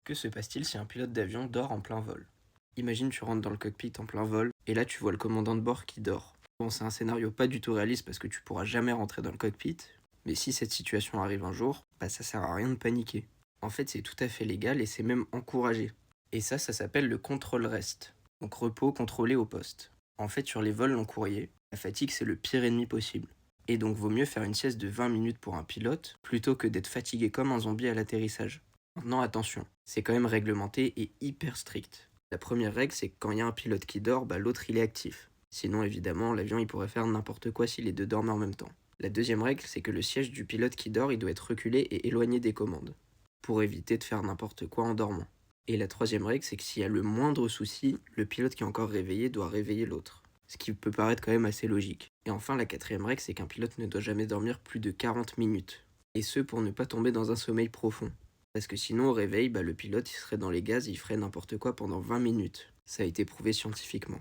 Que se passe-t-il si un pilote d'avion dort en plein vol? Imagine tu rentres dans le cockpit en plein vol, et là tu vois le commandant de bord qui dort. Bon, c'est un scénario pas du tout réaliste parce que tu pourras jamais rentrer dans le cockpit, mais si cette situation arrive un jour, bah ça sert à rien de paniquer. En fait, c'est tout à fait légal et c'est même encouragé. Et ça s'appelle le contrôle rest. Donc repos contrôlé au poste. En fait, sur les vols long courriers, la fatigue c'est le pire ennemi possible. Et donc vaut mieux faire une sieste de 20 minutes pour un pilote plutôt que d'être fatigué comme un zombie à l'atterrissage. Maintenant, attention, c'est quand même réglementé et hyper strict. La première règle, c'est que quand il y a un pilote qui dort, bah, l'autre il est actif. Sinon, évidemment, l'avion il pourrait faire n'importe quoi si les deux dorment en même temps. La deuxième règle, c'est que le siège du pilote qui dort, il doit être reculé et éloigné des commandes, pour éviter de faire n'importe quoi en dormant. Et la troisième règle, c'est que s'il y a le moindre souci, le pilote qui est encore réveillé doit réveiller l'autre. Ce qui peut paraître quand même assez logique. Et enfin, la quatrième règle, c'est qu'un pilote ne doit jamais dormir plus de 40 minutes. Et ce, pour ne pas tomber dans un sommeil profond. Parce que sinon, au réveil, bah, le pilote il serait dans les gaz et il ferait n'importe quoi pendant 20 minutes. Ça a été prouvé scientifiquement.